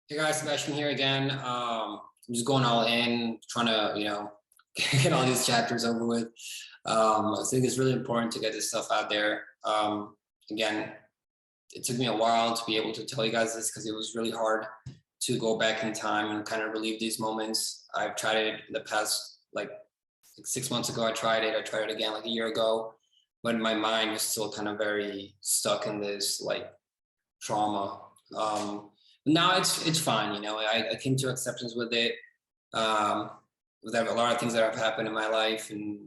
Hey guys, Sebastian here again. I'm just going all in, trying to, get all these chapters over with. I think it's really important to get this stuff out there. Again, it took me a while to be able to tell you guys this because it was really hard to go back in time and kind of relive these moments. I've tried it in the past, like 6 months ago, I tried it. I tried it again like a year ago, but my mind was still kind of very stuck in this like trauma. Now it's fine. I came to acceptance with it. Um, with a lot of things that have happened in my life, and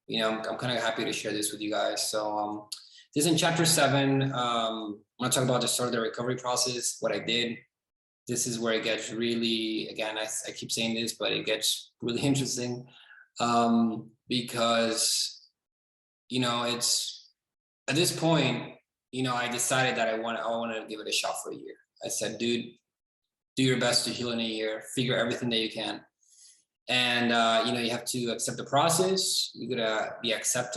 I'm kind of happy to share this with you guys. So this is in chapter 7. I'm gonna talk about the start of the recovery process, what I did. This is where it gets really, again, I keep saying this, but it gets really interesting because it's at this point, I decided that I wanted to give it a shot for a year. I said, dude, do your best to heal in a year, figure everything that you can. And, you have to accept the process. You gotta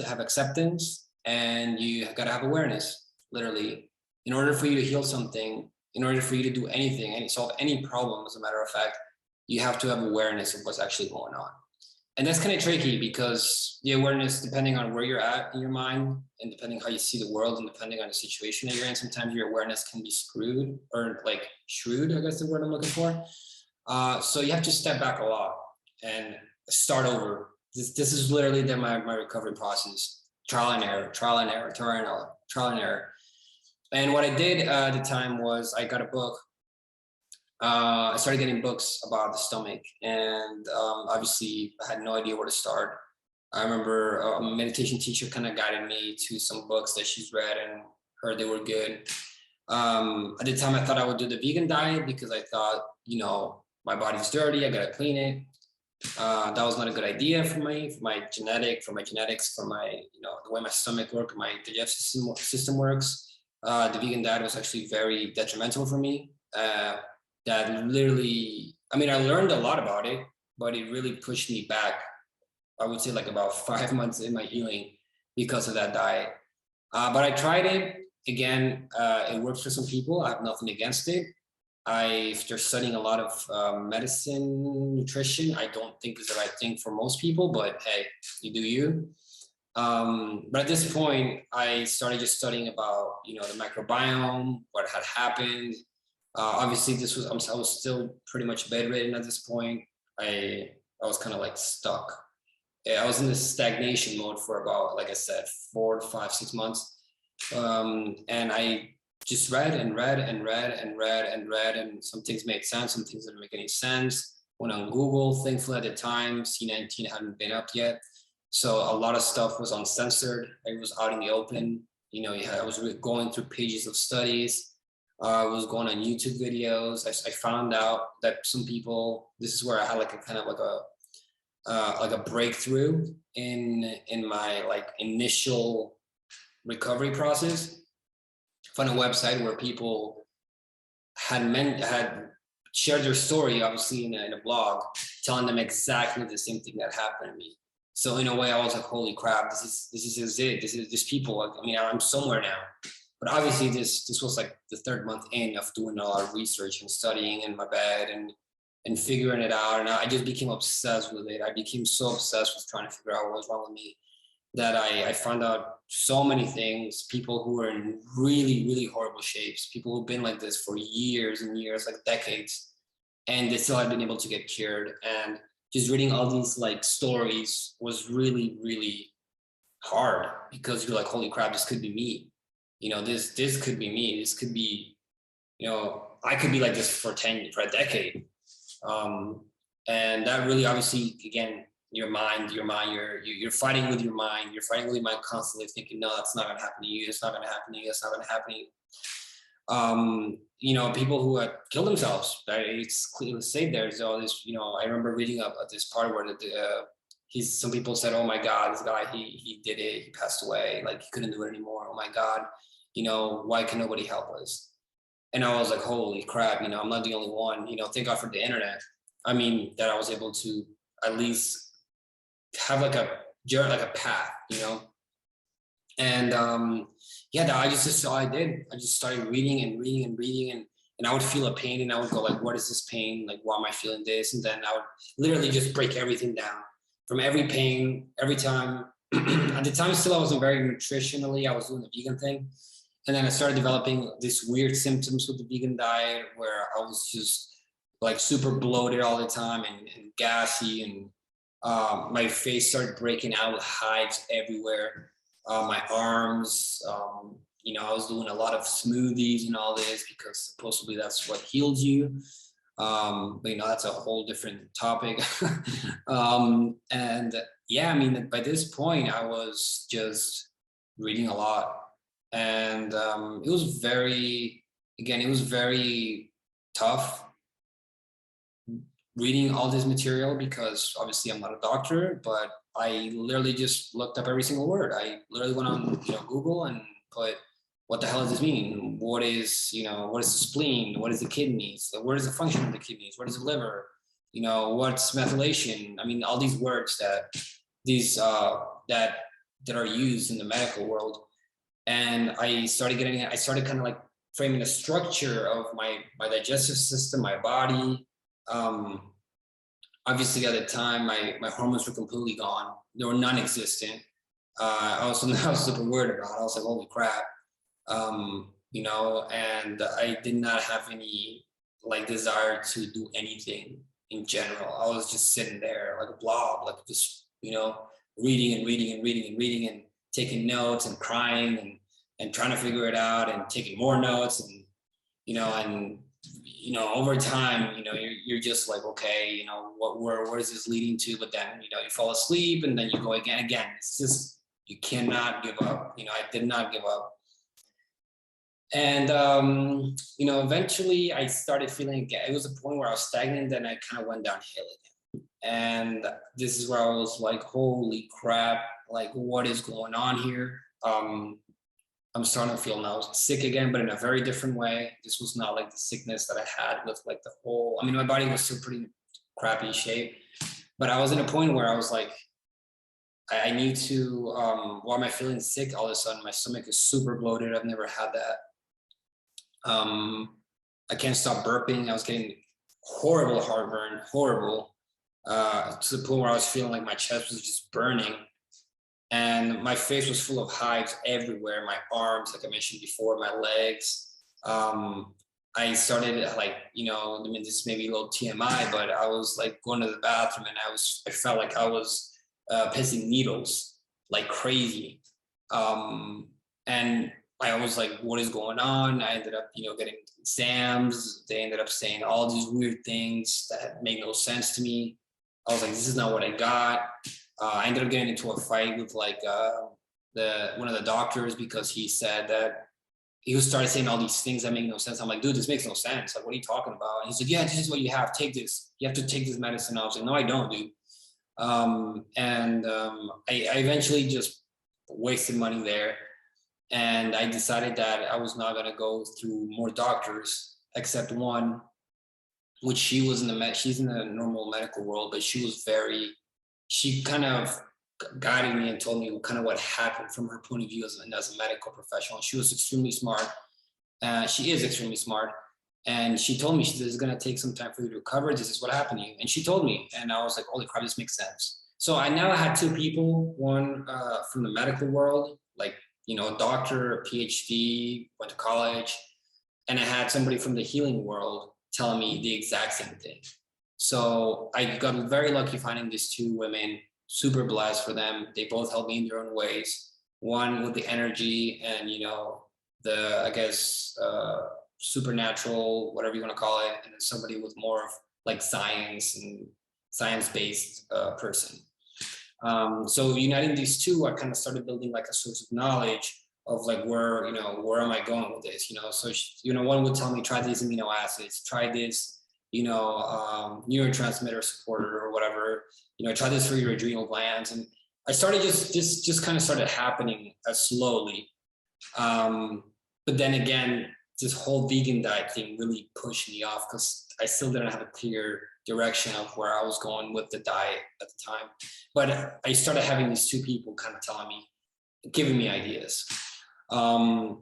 have acceptance, and you gotta have awareness, literally. In order for you to heal something, in order for you to do anything and solve any problem, as a matter of fact, you have to have awareness of what's actually going on. And that's kind of tricky because the awareness, depending on where you're at in your mind and depending how you see the world and depending on the situation that you're in, sometimes your awareness can be screwed or like shrewd, I guess the word I'm looking for. So you have to step back a lot and start over. This is literally my recovery process, trial and error, trial and error, trial and error, trial and error. And what I did at the time was I got a book. I started getting books about the stomach, and obviously I had no idea where to start. I remember a meditation teacher kind of guided me to some books that she's read and heard they were good. At the time, I thought I would do the vegan diet because I thought, my body's dirty, I gotta clean it. That was not a good idea for me, for my genetics, for my, the way my stomach works, my digestive system works. The vegan diet was actually very detrimental for me. That literally, I learned a lot about it, but it really pushed me back. I would say like about 5 months in my healing because of that diet. But I tried it again. It works for some people. I have nothing against it. After studying a lot of medicine, nutrition, I don't think is the right thing for most people, but hey, you do you. But at this point, I started just studying about, the microbiome, what had happened. Obviously, I was still pretty much bedridden at this point. I was kind of like stuck. I was in this stagnation mode for about, like I said, 4 to 5, 6 months. And I just read and read and read and read and read, and some things made sense, some things didn't make any sense. Went on Google, thankfully at the time, C19 hadn't been up yet. So a lot of stuff was uncensored. It was out in the open. I was going through pages of studies. I was going on YouTube videos. I found out that some people, this is where I had like a kind of like a breakthrough in my like initial recovery process. I found a website where people had shared their story, obviously in a blog, telling them exactly the same thing that happened to me. So in a way, I was like, "Holy crap! This is it. This people." I'm somewhere now. But obviously, this was like the 3rd month in of doing a lot of research and studying in my bed and figuring it out. And I just became obsessed with it. I became so obsessed with trying to figure out what was wrong with me that I found out so many things. People who were in really, really horrible shapes. People who've been like this for years and years, like decades, and they still had been able to get cured. And just reading all these like stories was really, really hard because you're like, holy crap, this could be me. This could be me. This could be, I could be like this for a decade. And that really, obviously, again, you're fighting with your mind. You're fighting with your mind constantly, thinking, no, that's not going to happen to you. It's not going to happen to you. It's not going to happen to you. People who had killed themselves, right? It's clearly said there's all this, I remember reading up at this part where some people said, oh my God, this guy, he did it. He passed away. Like he couldn't do it anymore. Oh my God. Why can nobody help us? And I was like, holy crap, I'm not the only one. Thank God for the internet. That I was able to at least have like a path, And yeah, that's just all I did. I just started reading and reading and reading and I would feel a pain and I would go like, what is this pain? Like, why am I feeling this? And then I would literally just break everything down from every pain, every time. At the time, still, I wasn't very nutritionally, I was doing the vegan thing. And then I started developing these weird symptoms with the vegan diet where I was just like super bloated all the time and gassy, and my face started breaking out with hives everywhere. My arms, I was doing a lot of smoothies and all this because supposedly that's what heals you. But that's a whole different topic. And yeah, I mean, by this point, I was just reading a lot, and it was very tough reading all this material because obviously I'm not a doctor, but I literally just looked up every single word. I literally went on Google and put, what the hell does this mean? What is the spleen? What is the kidneys? What is the function of the kidneys? What is the liver? What's methylation? I mean, all these words that are used in the medical world. And I started kind of like framing the structure of my digestive system, my body. Obviously at the time, my hormones were completely gone. They were non-existent. Also, I was super worried about it. I was like, holy crap. And I did not have any like desire to do anything in general. I was just sitting there like a blob, like just, reading and reading and reading and reading and taking notes and crying and trying to figure it out and taking more notes and, over time, you're just like, okay, where is this leading to? But then, you fall asleep and then you go again. It's just, you cannot give up. I did not give up. And, eventually I started feeling, it was a point where I was stagnant, then I kind of went downhill again. And this is where I was like, holy crap, like what is going on here? I'm starting to feel now sick again, but in a very different way. This was not like the sickness that I had with like the whole, my body was still pretty crappy shape, but I was in a point where I was like, I need to, why am I feeling sick all of a sudden? My stomach is super bloated. I've never had that. I can't stop burping. I was getting horrible heartburn, horrible, to the point where I was feeling like my chest was just burning. And my face was full of hives everywhere. My arms, like I mentioned before, my legs. I started like, this may be a little TMI, but I was like going to the bathroom and I felt like I was pissing needles like crazy. And I was like, what is going on? I ended up, getting exams. They ended up saying all these weird things that made no sense to me. I was like, this is not what I got. I ended up getting into a fight with like one of the doctors because he said that he started saying all these things that make no sense. I'm like, dude, this makes no sense. Like, what are you talking about? And he said, yeah, this is what you have. Take this. You have to take this medicine. I was like, no, I don't, dude. I eventually just wasted money there. And I decided that I was not going to go through more doctors except one, which she's in the normal medical world, but she kind of guided me and told me kind of what happened from her point of view as a medical professional. She was extremely smart. She is extremely smart. And she told me, this is going to take some time for you to recover. This is what happened to you. And she told me, and I was like, holy crap, this makes sense. So I now had two people, one from the medical world, like, a doctor, a PhD, went to college, and I had somebody from the healing world telling me the exact same thing. So I got very lucky finding these two women, super blessed for them. They both helped me in their own ways. One with the energy and, the, I guess, supernatural, whatever you want to call it, and then somebody with more of like science and science-based person. So uniting these two, I kind of started building like a source of knowledge of like where am I going with this? So one would tell me, try these amino acids, try this, neurotransmitter supporter or whatever, try this for your adrenal glands. And I started just kind of started happening slowly. But then again, this whole vegan diet thing really pushed me off because I still didn't have a clear direction of where I was going with the diet at the time. But I started having these two people kind of telling me, giving me ideas. I'm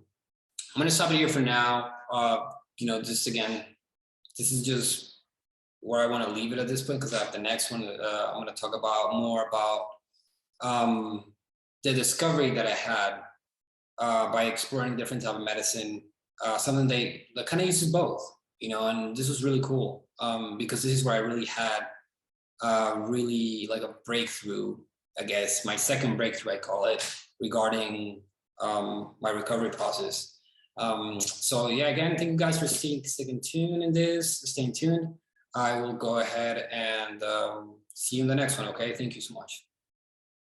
going to stop it here for now. Just again, this is just where I want to leave it at this point, because I have the next one. I'm going to talk about more about the discovery that I had by exploring different type of medicine, something that kind of uses both, and this was really cool, because this is where I really had really like a breakthrough, I guess, my second breakthrough, I call it, regarding my recovery process. So yeah, again, thank you guys for sticking tuned in this, staying tuned. I will go ahead and see you in the next one. Okay, thank you so much.